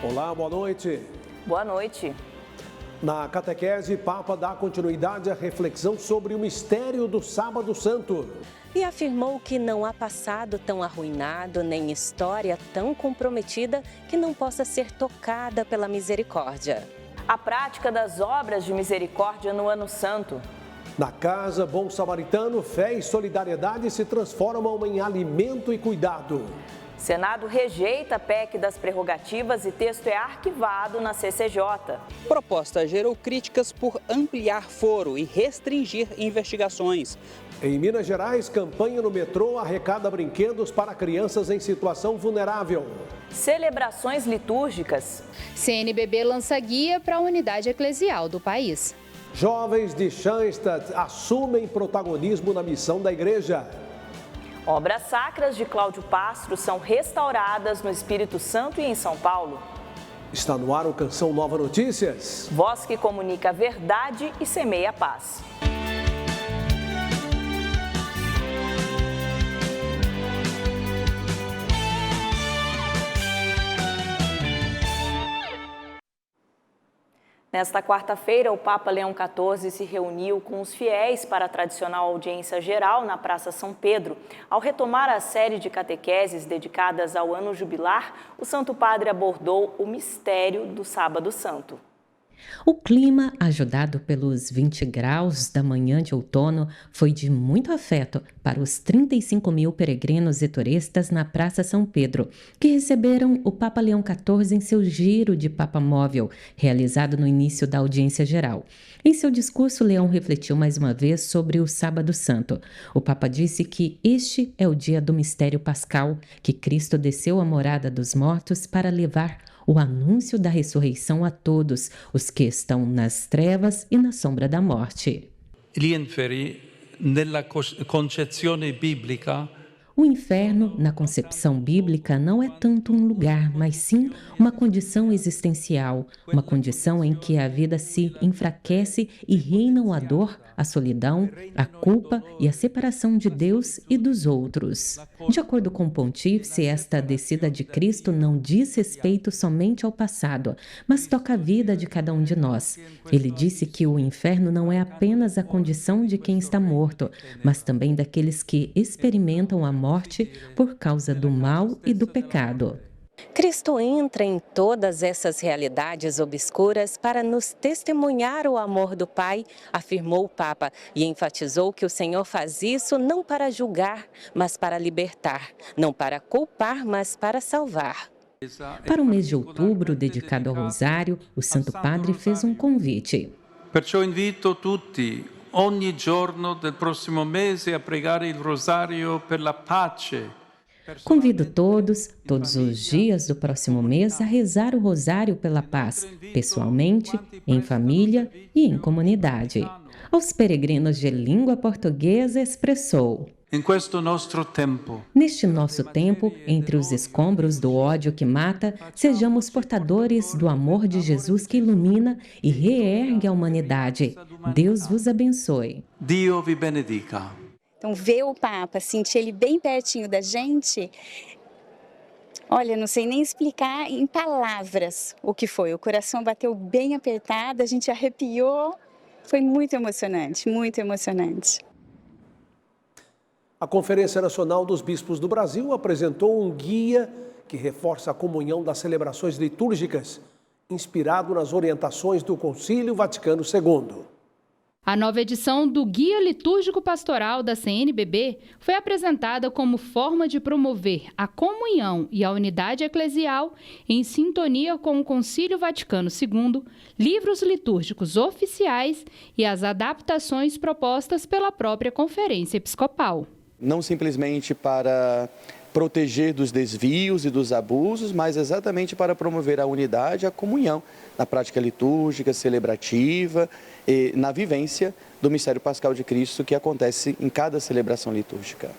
Olá, boa noite. Boa noite. Na catequese, Papa dá continuidade à reflexão sobre o mistério do Sábado Santo. E afirmou que não há passado tão arruinado, nem história tão comprometida que não possa ser tocada pela misericórdia. A prática das obras de misericórdia no Ano Santo. Na casa Bom Samaritano, fé e solidariedade se transformam em alimento e cuidado. Senado rejeita a PEC das prerrogativas e texto é arquivado na CCJ. Proposta gerou críticas por ampliar foro e restringir investigações. Em Minas Gerais, campanha no metrô arrecada brinquedos para crianças em situação vulnerável. Celebrações litúrgicas. CNBB lança guia para a unidade eclesial do país. Jovens de Schanstatt assumem protagonismo na missão da igreja. Obras sacras de Cláudio Pastro são restauradas no Espírito Santo e em São Paulo. Está no ar o Canção Nova Notícias. Voz que comunica a verdade e semeia a paz. Nesta quarta-feira, o Papa Leão XIV se reuniu com os fiéis para a tradicional audiência geral na Praça São Pedro. Ao retomar a série de catequeses dedicadas ao ano jubilar, o Santo Padre abordou o mistério do Sábado Santo. O clima, ajudado pelos 20 graus da manhã de outono, foi de muito afeto para os 35 mil peregrinos e turistas na Praça São Pedro, que receberam o Papa Leão XIV em seu giro de Papa Móvel, realizado no início da audiência geral. Em seu discurso, Leão refletiu mais uma vez sobre o Sábado Santo. O Papa disse que este é o dia do mistério pascal, que Cristo desceu à morada dos mortos para levar o anúncio da ressurreição a todos os que estão nas trevas e na sombra da morte. Nella concezione biblica, o inferno, na concepção bíblica, não é tanto um lugar, mas sim uma condição existencial, uma condição em que a vida se enfraquece e reinam a dor, a solidão, a culpa e a separação de Deus e dos outros. De acordo com o pontífice, esta descida de Cristo não diz respeito somente ao passado, mas toca a vida de cada um de nós. Ele disse que o inferno não é apenas a condição de quem está morto, mas também daqueles que experimentam a morte por causa do mal e do pecado. Cristo entra em todas essas realidades obscuras para nos testemunhar o amor do Pai, afirmou o Papa, e enfatizou que o Senhor faz isso não para julgar, mas para libertar, não para culpar, mas para salvar. Para o mês de outubro, dedicado ao Rosário, o Santo Padre fez um convite. Perciò invito tutti, ogni giorno del prossimo mese, a pregare il Rosario per la pace. Convido todos os dias do próximo mês, a rezar o Rosário pela paz, pessoalmente, em família e em comunidade. Aos peregrinos de língua portuguesa, expressou: neste nosso tempo, entre os escombros do ódio que mata, sejamos portadores do amor de Jesus que ilumina e reergue a humanidade. Deus vos abençoe. Dio vi benedica. Então, ver o Papa, sentir ele bem pertinho da gente, olha, não sei nem explicar em palavras o que foi. O coração bateu bem apertado, a gente arrepiou, foi muito emocionante, muito emocionante. A Conferência Nacional dos Bispos do Brasil apresentou um guia que reforça a comunhão das celebrações litúrgicas, inspirado nas orientações do Concílio Vaticano II. A nova edição do Guia Litúrgico Pastoral da CNBB foi apresentada como forma de promover a comunhão e a unidade eclesial em sintonia com o Concílio Vaticano II, livros litúrgicos oficiais e as adaptações propostas pela própria Conferência Episcopal. Não simplesmente para proteger dos desvios e dos abusos, mas exatamente para promover a unidade e a comunhão na prática litúrgica, celebrativa e na vivência do mistério pascal de Cristo que acontece em cada celebração litúrgica.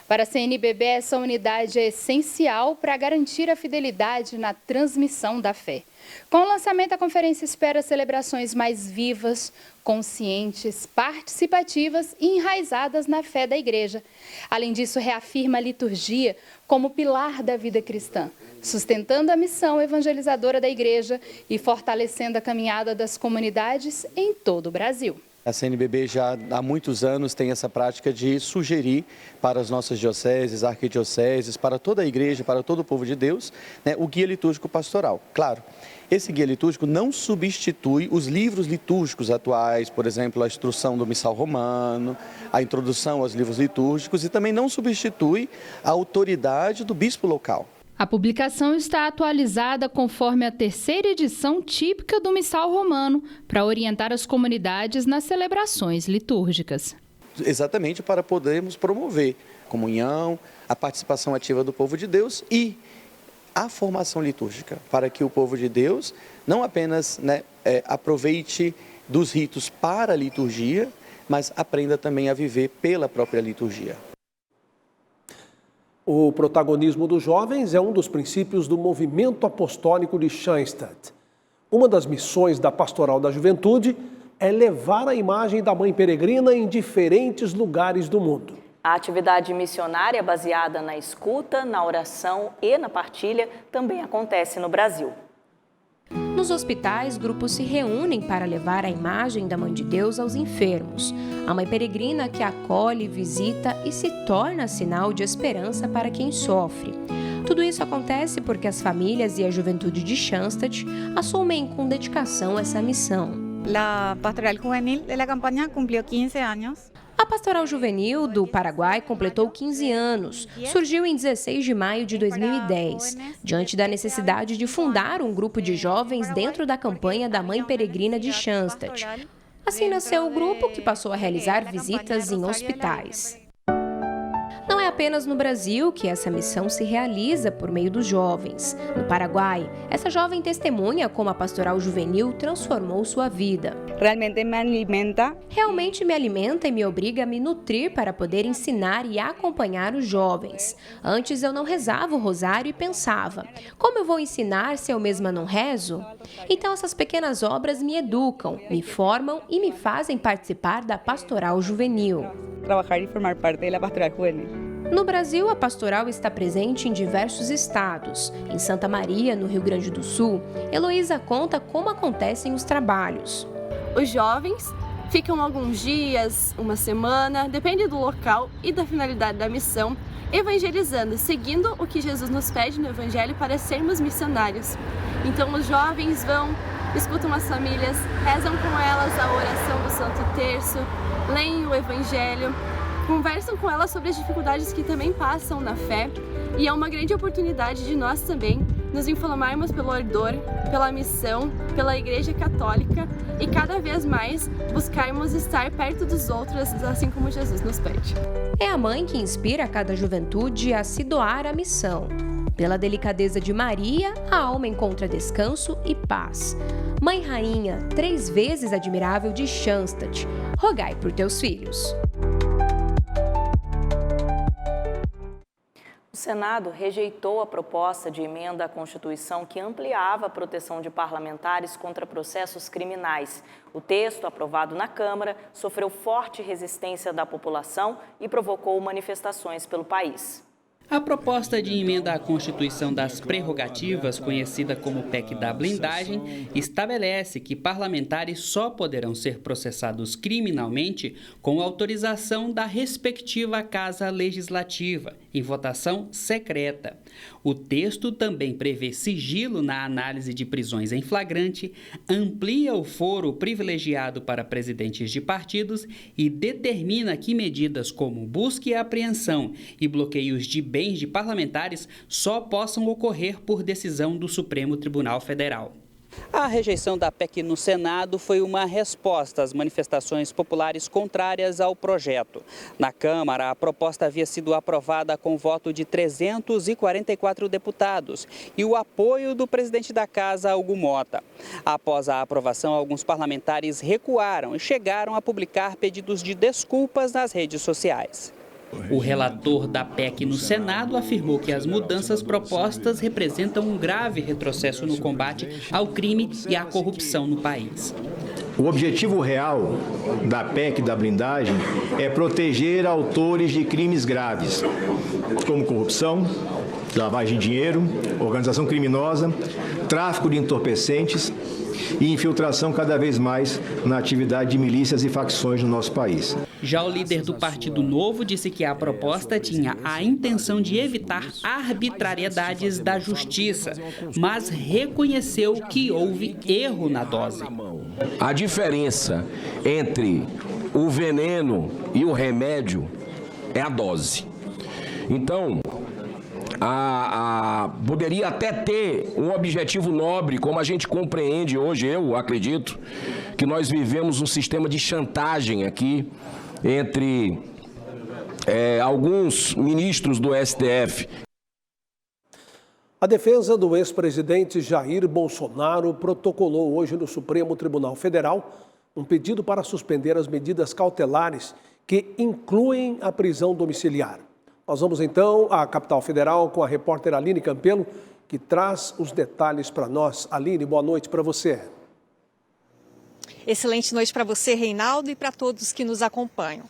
Para a CNBB, essa unidade é essencial para garantir a fidelidade na transmissão da fé. Com o lançamento, a conferência espera celebrações mais vivas, conscientes, participativas e enraizadas na fé da Igreja. Além disso, reafirma a liturgia como pilar da vida cristã, sustentando a missão evangelizadora da Igreja e fortalecendo a caminhada das comunidades em todo o Brasil. A CNBB já há muitos anos tem essa prática de sugerir para as nossas dioceses, arquidioceses, para toda a igreja, para todo o povo de Deus, né, o guia litúrgico pastoral. Claro, esse guia litúrgico não substitui os livros litúrgicos atuais, por exemplo, a instrução do Missal Romano, a introdução aos livros litúrgicos, e também não substitui a autoridade do bispo local. A publicação está atualizada conforme a terceira edição típica do Missal Romano, para orientar as comunidades nas celebrações litúrgicas. Exatamente para podermos promover a comunhão, a participação ativa do povo de Deus e a formação litúrgica, para que o povo de Deus não apenas aproveite dos ritos para a liturgia, mas aprenda também a viver pela própria liturgia. O protagonismo dos jovens é um dos princípios do movimento apostólico de Schoenstatt. Uma das missões da Pastoral da Juventude é levar a imagem da Mãe Peregrina em diferentes lugares do mundo. A atividade missionária baseada na escuta, na oração e na partilha também acontece no Brasil. Nos hospitais, grupos se reúnem para levar a imagem da Mãe de Deus aos enfermos. A Mãe Peregrina que acolhe, visita e se torna sinal de esperança para quem sofre. Tudo isso acontece porque as famílias e a juventude de Schoenstatt assumem com dedicação essa missão. A Pastoral Juvenil da campanha cumpriu 15 anos. A Pastoral Juvenil do Paraguai completou 15 anos. Surgiu em 16 de maio de 2010, diante da necessidade de fundar um grupo de jovens dentro da campanha da Mãe Peregrina de Schoenstatt. Assim nasceu o grupo, que passou a realizar visitas em hospitais. Não é apenas no Brasil que essa missão se realiza por meio dos jovens. No Paraguai, essa jovem testemunha como a Pastoral Juvenil transformou sua vida. Realmente me alimenta e me obriga a me nutrir para poder ensinar e acompanhar os jovens. Antes eu não rezava o rosário e pensava, como eu vou ensinar se eu mesma não rezo? Então essas pequenas obras me educam, me formam e me fazem participar da Pastoral Juvenil. Trabalhar e formar parte da Pastoral Juvenil. No Brasil, a pastoral está presente em diversos estados. Em Santa Maria, no Rio Grande do Sul, Heloísa conta como acontecem os trabalhos. Os jovens ficam alguns dias, uma semana, depende do local e da finalidade da missão, evangelizando, seguindo o que Jesus nos pede no Evangelho para sermos missionários. Então os jovens vão, escutam as famílias, rezam com elas a oração do Santo Terço, leem o Evangelho, conversam com elas sobre as dificuldades que também passam na fé, e é uma grande oportunidade de nós também nos inflamarmos pelo ardor, pela missão, pela Igreja Católica e cada vez mais buscarmos estar perto dos outros, assim como Jesus nos pede. É a mãe que inspira cada juventude a se doar à missão. Pela delicadeza de Maria, a alma encontra descanso e paz. Mãe Rainha, 3 vezes admirável de Schoenstatt, rogai por teus filhos. O Senado rejeitou a proposta de emenda à Constituição que ampliava a proteção de parlamentares contra processos criminais. O texto, aprovado na Câmara, sofreu forte resistência da população e provocou manifestações pelo país. A proposta de emenda à Constituição das Prerrogativas, conhecida como PEC da blindagem, estabelece que parlamentares só poderão ser processados criminalmente com autorização da respectiva Casa Legislativa, em votação secreta. O texto também prevê sigilo na análise de prisões em flagrante, amplia o foro privilegiado para presidentes de partidos e determina que medidas como busca e apreensão e bloqueios de bens de parlamentares só possam ocorrer por decisão do Supremo Tribunal Federal. A rejeição da PEC no Senado foi uma resposta às manifestações populares contrárias ao projeto. Na Câmara, a proposta havia sido aprovada com voto de 344 deputados e o apoio do presidente da Casa, Hugo Mota. Após a aprovação, alguns parlamentares recuaram e chegaram a publicar pedidos de desculpas nas redes sociais. O relator da PEC no Senado afirmou que as mudanças propostas representam um grave retrocesso no combate ao crime e à corrupção no país. O objetivo real da PEC da blindagem é proteger autores de crimes graves, como corrupção, lavagem de dinheiro, organização criminosa, tráfico de entorpecentes e infiltração cada vez mais na atividade de milícias e facções no nosso país. Já o líder do Partido Novo disse que a proposta tinha a intenção de evitar arbitrariedades da justiça, mas reconheceu que houve erro na dose. A diferença entre o veneno e o remédio é a dose. Então, poderia até ter um objetivo nobre, como a gente compreende hoje, eu acredito, que nós vivemos um sistema de chantagem aqui entre alguns ministros do STF. A defesa do ex-presidente Jair Bolsonaro protocolou hoje no Supremo Tribunal Federal um pedido para suspender as medidas cautelares que incluem a prisão domiciliar. Nós vamos então à capital federal com a repórter Aline Campelo, que traz os detalhes para nós. Aline, boa noite para você. Excelente noite para você, Reinaldo, e para todos que nos acompanham.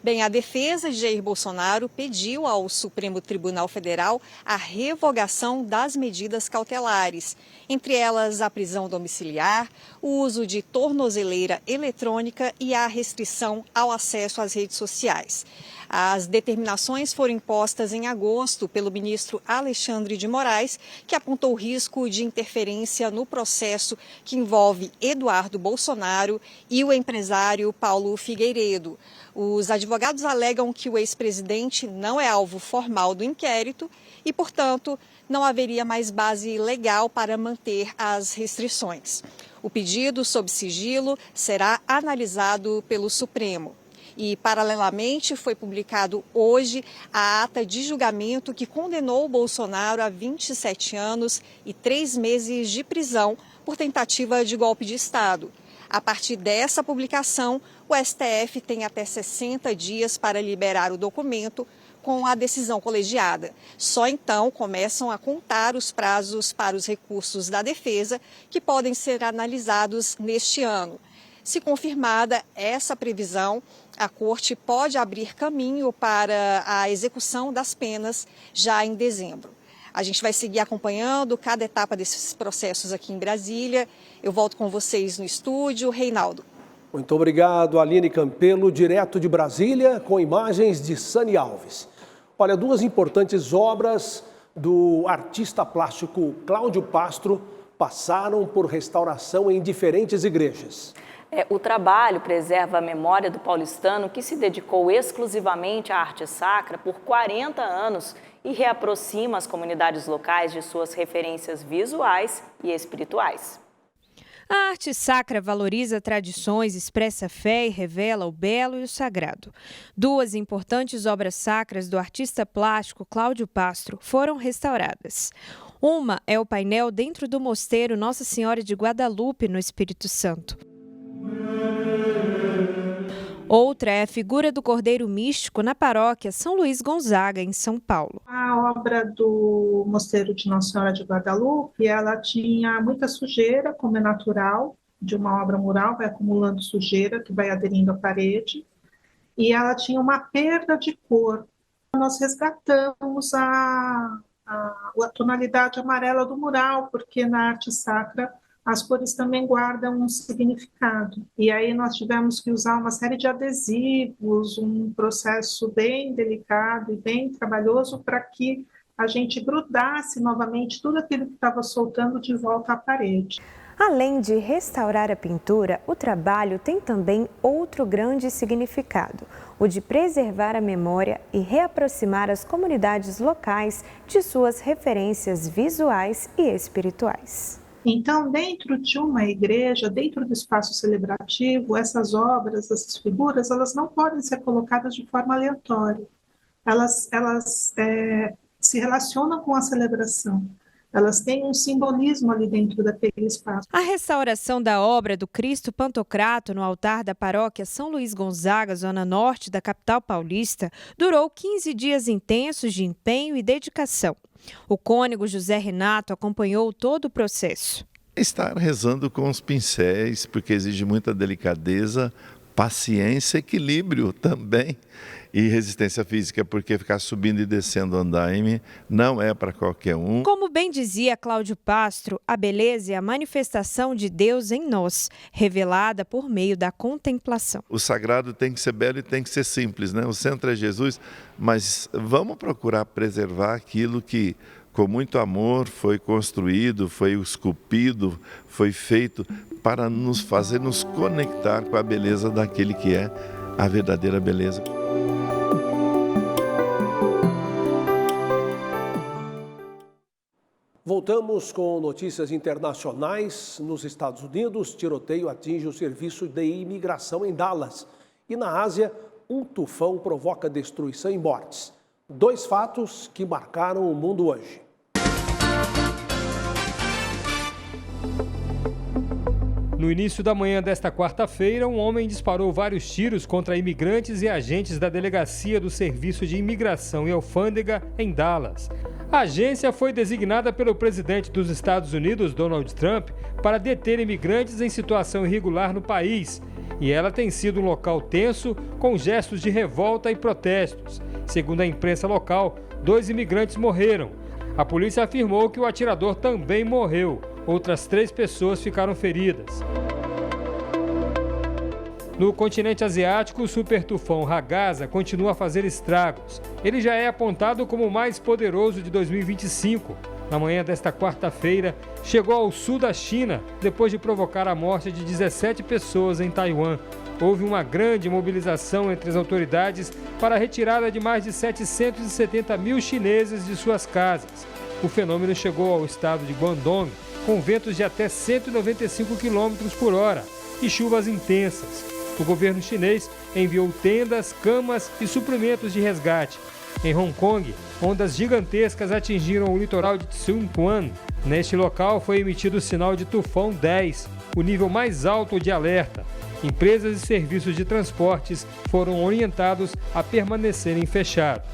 Bem, a defesa de Jair Bolsonaro pediu ao Supremo Tribunal Federal a revogação das medidas cautelares, entre elas a prisão domiciliar, o uso de tornozeleira eletrônica e a restrição ao acesso às redes sociais. As determinações foram impostas em agosto pelo ministro Alexandre de Moraes, que apontou o risco de interferência no processo que envolve Eduardo Bolsonaro e o empresário Paulo Figueiredo. Os advogados alegam que o ex-presidente não é alvo formal do inquérito e, portanto, não haveria mais base legal para manter as restrições. O pedido sob sigilo será analisado pelo Supremo. E, paralelamente, foi publicado hoje a ata de julgamento que condenou Bolsonaro a 27 anos e 3 meses de prisão por tentativa de golpe de Estado. A partir dessa publicação, o STF tem até 60 dias para liberar o documento com a decisão colegiada. Só então começam a contar os prazos para os recursos da defesa, que podem ser analisados neste ano. Se confirmada essa previsão, a Corte pode abrir caminho para a execução das penas já em dezembro. A gente vai seguir acompanhando cada etapa desses processos aqui em Brasília. Eu volto com vocês no estúdio. Reinaldo. Muito obrigado, Aline Campelo, direto de Brasília, com imagens de Sani Alves. Olha, 2 importantes obras do artista plástico Cláudio Pastro passaram por restauração em diferentes igrejas. O trabalho preserva a memória do paulistano que se dedicou exclusivamente à arte sacra por 40 anos e reaproxima as comunidades locais de suas referências visuais e espirituais. A arte sacra valoriza tradições, expressa fé e revela o belo e o sagrado. 2 importantes obras sacras do artista plástico Cláudio Pastro foram restauradas. Uma é o painel dentro do mosteiro Nossa Senhora de Guadalupe, no Espírito Santo. Outra é a figura do Cordeiro Místico na paróquia São Luís Gonzaga, em São Paulo. A obra do Mosteiro de Nossa Senhora de Guadalupe, ela tinha muita sujeira, como é natural, de uma obra mural, vai acumulando sujeira que vai aderindo à parede, e ela tinha uma perda de cor. Nós resgatamos a tonalidade amarela do mural, porque na arte sacra as cores também guardam um significado. E aí nós tivemos que usar uma série de adesivos, um processo bem delicado e bem trabalhoso para que a gente grudasse novamente tudo aquilo que estava soltando de volta à parede. Além de restaurar a pintura, o trabalho tem também outro grande significado, o de preservar a memória e reaproximar as comunidades locais de suas referências visuais e espirituais. Então, dentro de uma igreja, dentro do espaço celebrativo, essas obras, essas figuras, elas não podem ser colocadas de forma aleatória. Elas se relacionam com a celebração. Elas têm um simbolismo ali dentro daquele espaço. A restauração da obra do Cristo Pantocrato no altar da paróquia São Luís Gonzaga, zona norte da capital paulista, durou 15 dias intensos de empenho e dedicação. O cônego José Renato acompanhou todo o processo. Estar rezando com os pincéis, porque exige muita delicadeza, paciência, equilíbrio também. E resistência física, porque ficar subindo e descendo o andaime não é para qualquer um. Como bem dizia Cláudio Pastro, a beleza é a manifestação de Deus em nós, revelada por meio da contemplação. O sagrado tem que ser belo e tem que ser simples, né? O centro é Jesus, mas vamos procurar preservar aquilo que, com muito amor, foi construído, foi esculpido, foi feito para nos fazer nos conectar com a beleza daquele que é a verdadeira beleza. Voltamos com notícias internacionais. Nos Estados Unidos, tiroteio atinge o serviço de imigração em Dallas. E na Ásia, um tufão provoca destruição e mortes. 2 fatos que marcaram o mundo hoje. No início da manhã desta quarta-feira, um homem disparou vários tiros contra imigrantes e agentes da Delegacia do Serviço de Imigração e Alfândega em Dallas. A agência foi designada pelo presidente dos Estados Unidos, Donald Trump, para deter imigrantes em situação irregular no país. E ela tem sido um local tenso, com gestos de revolta e protestos. Segundo a imprensa local, 2 imigrantes morreram. A polícia afirmou que o atirador também morreu. Outras 3 pessoas ficaram feridas. No continente asiático, o super tufão Ragasa continua a fazer estragos. Ele já é apontado como o mais poderoso de 2025. Na manhã desta quarta-feira, chegou ao sul da China, depois de provocar a morte de 17 pessoas em Taiwan. Houve uma grande mobilização entre as autoridades para a retirada de mais de 770 mil chineses de suas casas. O fenômeno chegou ao estado de Guangdong, com ventos de até 195 km por hora e chuvas intensas. O governo chinês enviou tendas, camas e suprimentos de resgate. Em Hong Kong, ondas gigantescas atingiram o litoral de Tsinghua. Neste local foi emitido o sinal de tufão 10, o nível mais alto de alerta. Empresas e serviços de transportes foram orientados a permanecerem fechados.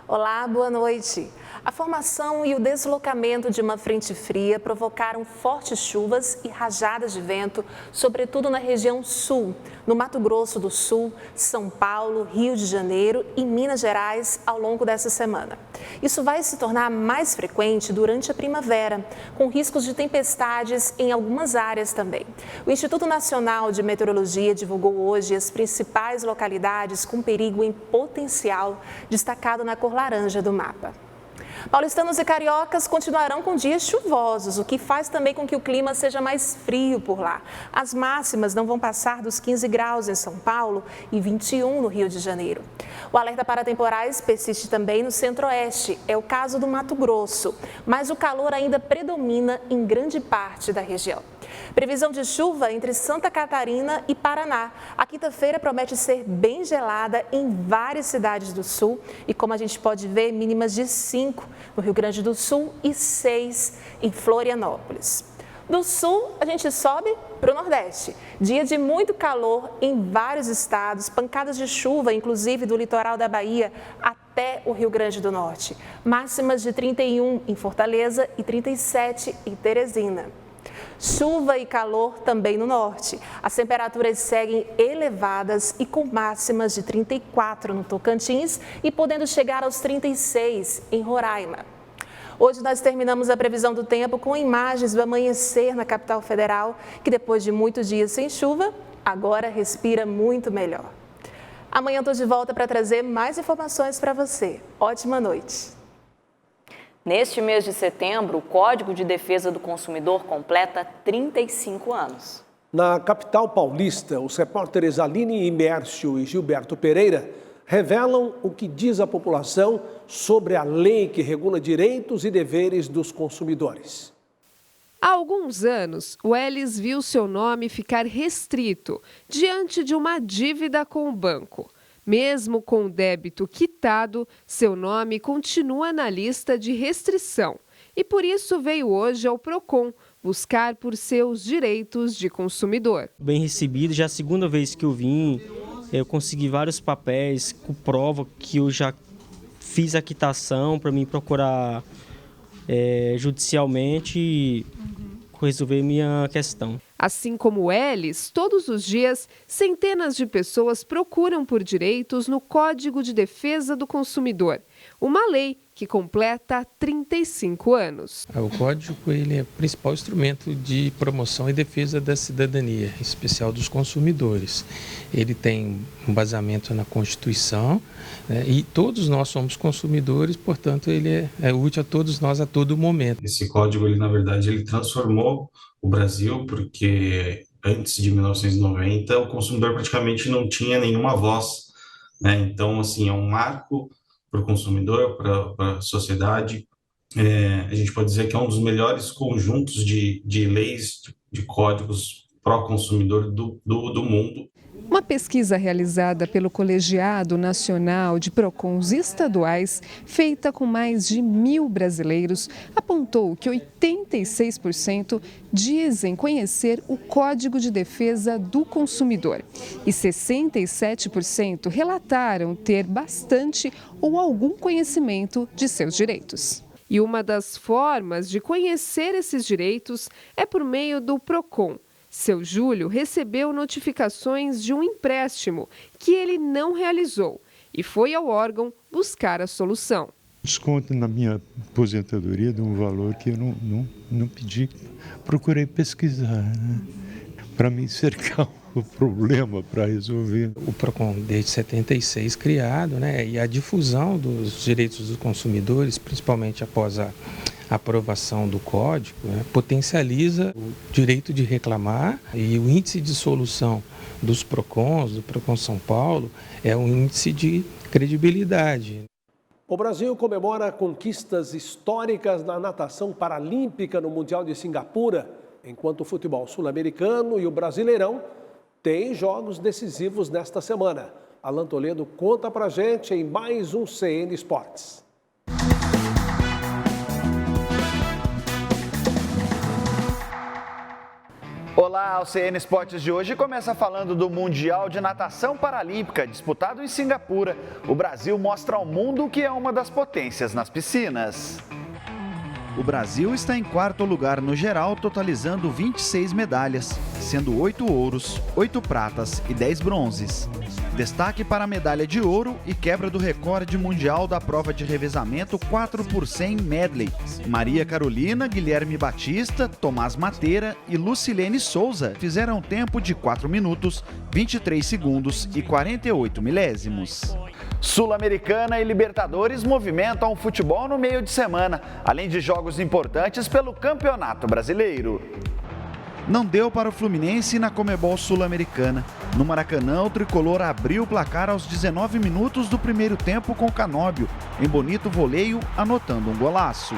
Olá, boa noite. A formação e o deslocamento de uma frente fria provocaram fortes chuvas e rajadas de vento, sobretudo na região sul, no Mato Grosso do Sul, São Paulo, Rio de Janeiro e Minas Gerais ao longo dessa semana. Isso vai se tornar mais frequente durante a primavera, com riscos de tempestades em algumas áreas também. O Instituto Nacional de Meteorologia divulgou hoje as principais localidades com perigo em potencial, destacado na cor laranja do mapa. Paulistanos e cariocas continuarão com dias chuvosos, o que faz também com que o clima seja mais frio por lá. As máximas não vão passar dos 15 graus em São Paulo e 21 no Rio de Janeiro. O alerta para temporais persiste também no centro-oeste, é o caso do Mato Grosso, mas o calor ainda predomina em grande parte da região. Previsão de chuva entre Santa Catarina e Paraná. A quinta-feira promete ser bem gelada em várias cidades do sul e, como a gente pode ver, mínimas de 5 no Rio Grande do Sul e 6 em Florianópolis. Do sul, a gente sobe para o Nordeste. Dia de muito calor em vários estados, pancadas de chuva, inclusive do litoral da Bahia até o Rio Grande do Norte. Máximas de 31 em Fortaleza e 37 em Teresina. Chuva e calor também no norte. As temperaturas seguem elevadas e com máximas de 34 no Tocantins e podendo chegar aos 36 em Roraima. Hoje nós terminamos a previsão do tempo com imagens do amanhecer na capital federal, que depois de muitos dias sem chuva, agora respira muito melhor. Amanhã estou de volta para trazer mais informações para você. Ótima noite! Neste mês de setembro, o Código de Defesa do Consumidor completa 35 anos. Na capital paulista, os repórteres Aline Imércio e Gilberto Pereira revelam o que diz a população sobre a lei que regula direitos e deveres dos consumidores. Há alguns anos, o Elis viu seu nome ficar restrito diante de uma dívida com o banco. Mesmo com o débito quitado, seu nome continua na lista de restrição e por isso veio hoje ao Procon buscar por seus direitos de consumidor. Bem recebido, já é a segunda vez que eu vim, eu consegui vários papéis com prova que eu já fiz a quitação para mim procurar judicialmente resolver minha questão. Assim como eles, todos os dias, centenas de pessoas procuram por direitos no Código de Defesa do Consumidor, uma lei que completa 35 anos. O Código ele é o principal instrumento de promoção e defesa da cidadania, em especial dos consumidores. Ele tem um basamento na Constituição, né, e todos nós somos consumidores, portanto, ele é útil a todos nós a todo momento. Esse código, ele, na verdade, ele transformou o Brasil, porque antes de 1990 o consumidor praticamente não tinha nenhuma voz, né? Então, assim, é um marco para o consumidor, para a sociedade. A gente pode dizer que é um dos melhores conjuntos de leis, de códigos pró-consumidor do mundo. Uma pesquisa realizada pelo Colegiado Nacional de Procons Estaduais, feita com mais de 1.000 brasileiros, apontou que 86% dizem conhecer o Código de Defesa do Consumidor e 67% relataram ter bastante ou algum conhecimento de seus direitos. E uma das formas de conhecer esses direitos é por meio do PROCON. Seu Júlio recebeu notificações de um empréstimo que ele não realizou e foi ao órgão buscar a solução. Desconto na minha aposentadoria de um valor que eu não pedi, procurei pesquisar, né? Para me cercar o problema, para resolver. O PROCON, desde 76, criado, né? E a difusão dos direitos dos consumidores, principalmente após a aprovação do código, né, potencializa o direito de reclamar, e o índice de solução dos PROCONs, do PROCON São Paulo, é um índice de credibilidade. O Brasil comemora conquistas históricas na natação paralímpica no Mundial de Singapura, enquanto o futebol sul-americano e o Brasileirão têm jogos decisivos nesta semana. Alan Toledo conta pra gente em mais um CN Esportes. Olá, o CN Esportes de hoje começa falando do Mundial de Natação Paralímpica, disputado em Singapura. O Brasil mostra ao mundo que é uma das potências nas piscinas. O Brasil está em quarto lugar no geral, totalizando 26 medalhas, sendo 8 ouros, 8 pratas e 10 bronzes. Destaque para a medalha de ouro e quebra do recorde mundial da prova de revezamento 4x100 medley. Maria Carolina, Guilherme Batista, Tomás Mateira e Lucilene Souza fizeram tempo de 4 minutos, 23 segundos e 48 milésimos. Sul-Americana e Libertadores movimentam o futebol no meio de semana, além de jogos importantes pelo Campeonato Brasileiro. Não deu para o Fluminense na Conmebol Sul-Americana. No Maracanã, o tricolor abriu o placar aos 19 minutos do primeiro tempo com Canóbio, em bonito voleio, anotando um golaço.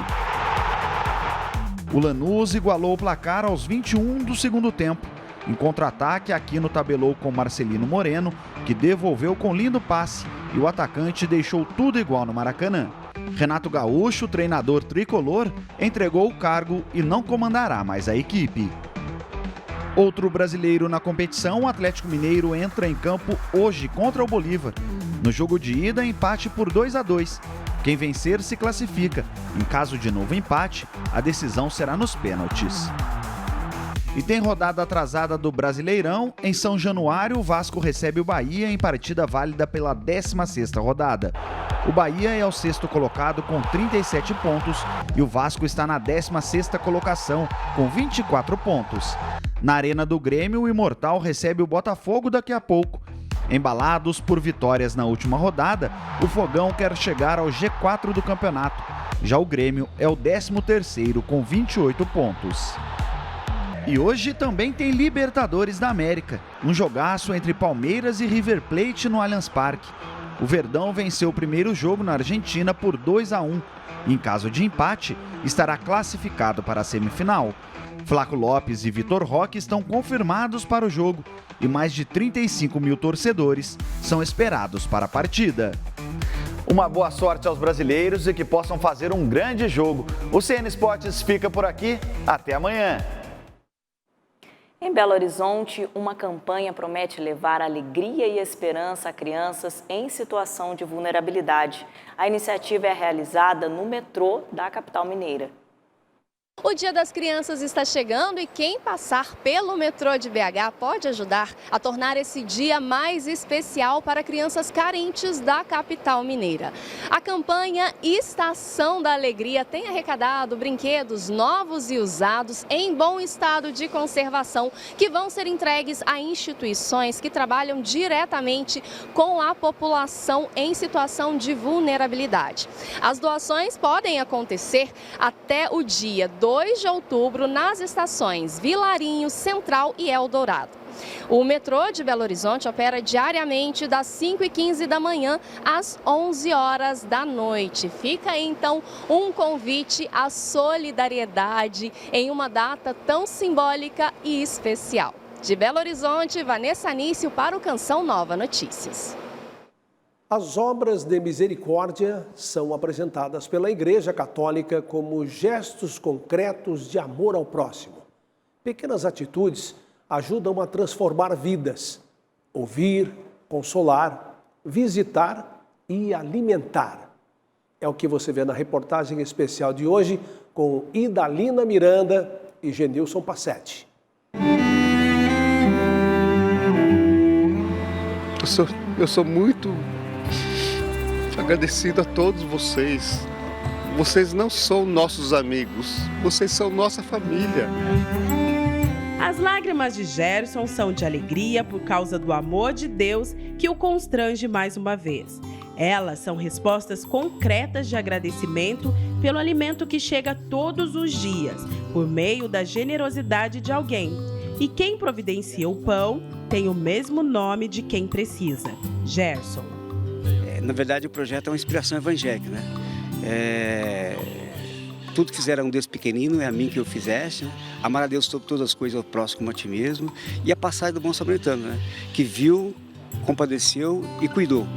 O Lanús igualou o placar aos 21 do segundo tempo. Em contra-ataque, Aquino tabelou com Marcelino Moreno, que devolveu com lindo passe, e o atacante deixou tudo igual no Maracanã. Renato Gaúcho, treinador tricolor, entregou o cargo e não comandará mais a equipe. Outro brasileiro na competição, o Atlético Mineiro entra em campo hoje contra o Bolívar. No jogo de ida, empate por 2-2. Quem vencer se classifica. Em caso de novo empate, a decisão será nos pênaltis. E tem rodada atrasada do Brasileirão. Em São Januário, o Vasco recebe o Bahia em partida válida pela 16ª rodada. O Bahia é o 6º colocado com 37 pontos e o Vasco está na 16ª colocação com 24 pontos. Na Arena do Grêmio, o Imortal recebe o Botafogo daqui a pouco. Embalados por vitórias na última rodada, o Fogão quer chegar ao G4 do campeonato. Já o Grêmio é o 13º com 28 pontos. E hoje também tem Libertadores da América, um jogaço entre Palmeiras e River Plate no Allianz Parque. O Verdão venceu o primeiro jogo na Argentina por 2-1. Em caso de empate, estará classificado para a semifinal. Flaco Lopes e Vitor Roque estão confirmados para o jogo e mais de 35 mil torcedores são esperados para a partida. Uma boa sorte aos brasileiros e que possam fazer um grande jogo. O CN Esportes fica por aqui. Até amanhã. Em Belo Horizonte, uma campanha promete levar alegria e esperança a crianças em situação de vulnerabilidade. A iniciativa é realizada no metrô da capital mineira. O Dia das Crianças está chegando e quem passar pelo metrô de BH pode ajudar a tornar esse dia mais especial para crianças carentes da capital mineira. A campanha Estação da Alegria tem arrecadado brinquedos novos e usados em bom estado de conservação que vão ser entregues a instituições que trabalham diretamente com a população em situação de vulnerabilidade. As doações podem acontecer até o dia 2 de outubro nas estações Vilarinho, Central e Eldorado. O metrô de Belo Horizonte opera diariamente das 5h15 da manhã às 11 horas da noite. Fica aí, então, um convite à solidariedade em uma data tão simbólica e especial. De Belo Horizonte, Vanessa Anício para o Canção Nova Notícias. As obras de misericórdia são apresentadas pela Igreja Católica como gestos concretos de amor ao próximo. Pequenas atitudes ajudam a transformar vidas, ouvir, consolar, visitar e alimentar. É o que você vê na reportagem especial de hoje com Idalina Miranda e Genilson Passetti. Eu sou muito agradecido a todos vocês. Vocês não são nossos amigos, vocês são nossa família. As lágrimas de Gerson são de alegria por causa do amor de Deus que o constrange mais uma vez. Elas são respostas concretas de agradecimento pelo alimento que chega todos os dias, por meio da generosidade de alguém. E quem providencia o pão tem o mesmo nome de quem precisa, Gerson. Na verdade, o projeto é uma inspiração evangélica, né? Tudo que fizeram um Deus pequenino, é a mim que eu fizeste, né? Amar a Deus sobre todas as coisas, ao próximo como a ti mesmo. E a passagem do bom samaritano, né? Que viu, compadeceu e cuidou.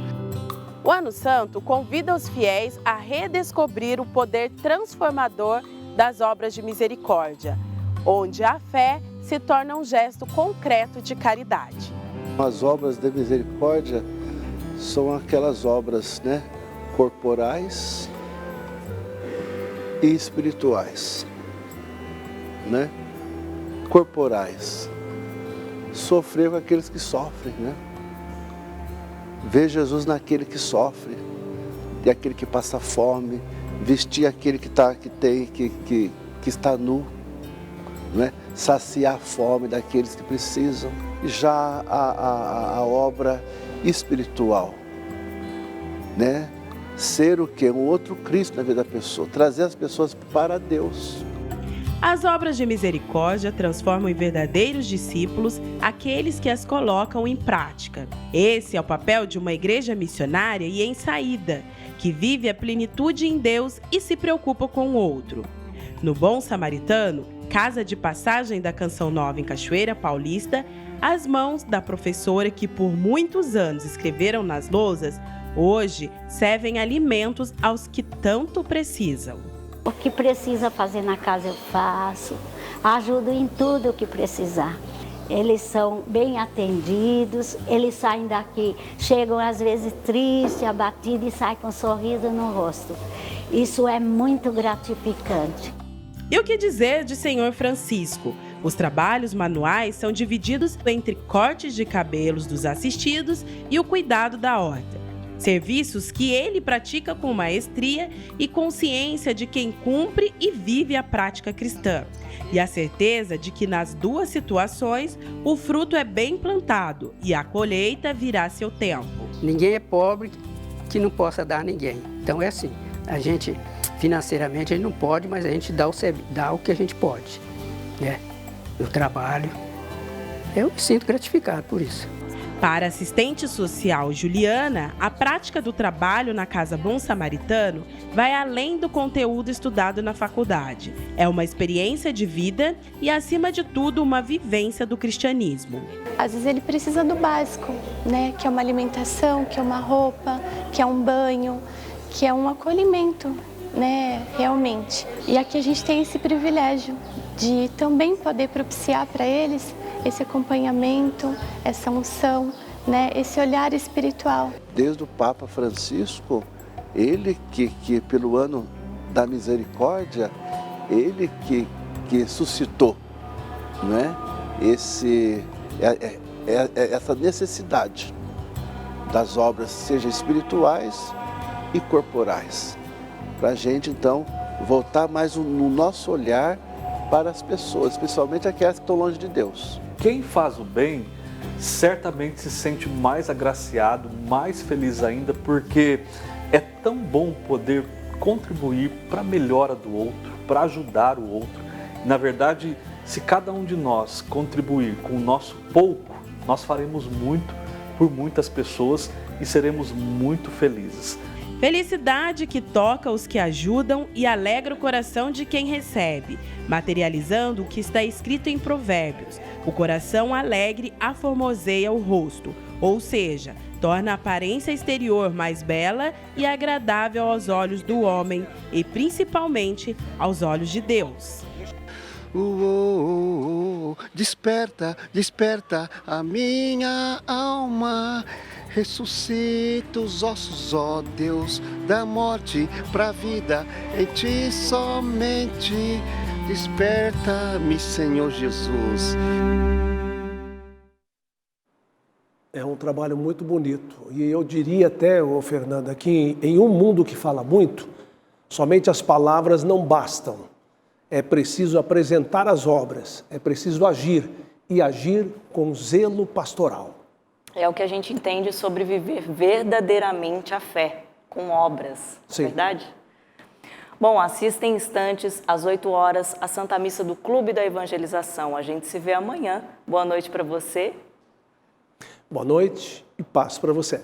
O Ano Santo convida os fiéis a redescobrir o poder transformador das obras de misericórdia, onde a fé se torna um gesto concreto de caridade. As obras de misericórdia são aquelas obras, né, corporais e espirituais, né? Corporais, sofrer com aqueles que sofrem, né? Ver Jesus naquele que sofre, e aquele que passa fome, vestir aquele que está nu, né? Saciar a fome daqueles que precisam. Já a obra espiritual, né? Ser o quê? Um outro Cristo na vida da pessoa, trazer as pessoas para Deus. As obras de misericórdia transformam em verdadeiros discípulos aqueles que as colocam em prática. Esse é o papel de uma igreja missionária e em saída, que vive a plenitude em Deus e se preocupa com o outro. No Bom Samaritano, casa de passagem da Canção Nova em Cachoeira Paulista, as mãos da professora que por muitos anos escreveram nas lousas, hoje servem alimentos aos que tanto precisam. O que precisa fazer na casa eu faço, ajudo em tudo o que precisar. Eles são bem atendidos, eles saem daqui, chegam às vezes tristes, abatidos e saem com um sorriso no rosto. Isso é muito gratificante. E o que dizer de Senhor Francisco? Os trabalhos manuais são divididos entre cortes de cabelos dos assistidos e o cuidado da horta. Serviços que ele pratica com maestria e consciência de quem cumpre e vive a prática cristã. E a certeza de que nas duas situações o fruto é bem plantado e a colheita virá a seu tempo. Ninguém é pobre que não possa dar a ninguém. Então é assim, a gente financeiramente a gente não pode, mas a gente dá o que a gente pode, né? Eu trabalho, eu me sinto gratificado por isso. Para a assistente social Juliana, a prática do trabalho na Casa Bom Samaritano vai além do conteúdo estudado na faculdade. É uma experiência de vida e, acima de tudo, uma vivência do cristianismo. Às vezes ele precisa do básico, né? Que é uma alimentação, que é uma roupa, que é um banho, que é um acolhimento, né? Realmente. E aqui a gente tem esse privilégio de também poder propiciar para eles esse acompanhamento, essa unção, né? Esse olhar espiritual. Desde o Papa Francisco, ele que pelo ano da misericórdia, Ele que suscitou, né, essa necessidade das obras, seja espirituais e corporais, para a gente então voltar mais no nosso olhar para as pessoas, especialmente aquelas que estão longe de Deus. Quem faz o bem certamente se sente mais agraciado, mais feliz ainda, porque é tão bom poder contribuir para a melhora do outro, para ajudar o outro. Na verdade, se cada um de nós contribuir com o nosso pouco, nós faremos muito por muitas pessoas e seremos muito felizes. Felicidade que toca os que ajudam e alegra o coração de quem recebe, materializando o que está escrito em Provérbios. O coração alegre aformoseia o rosto, ou seja, torna a aparência exterior mais bela e agradável aos olhos do homem e principalmente aos olhos de Deus. Desperta, desperta a minha alma. Ressuscita os ossos, ó Deus, da morte para a vida, em ti somente. Desperta-me, Senhor Jesus. É um trabalho muito bonito. E eu diria até, Fernanda, que em um mundo que fala muito, somente as palavras não bastam. É preciso apresentar as obras, é preciso agir, e agir com zelo pastoral. É o que a gente entende sobre viver verdadeiramente a fé, com obras, Sim. Verdade? Bom, assista em instantes, às 8 horas, a Santa Missa do Clube da Evangelização. A gente se vê amanhã. Boa noite para você. Boa noite e paz para você.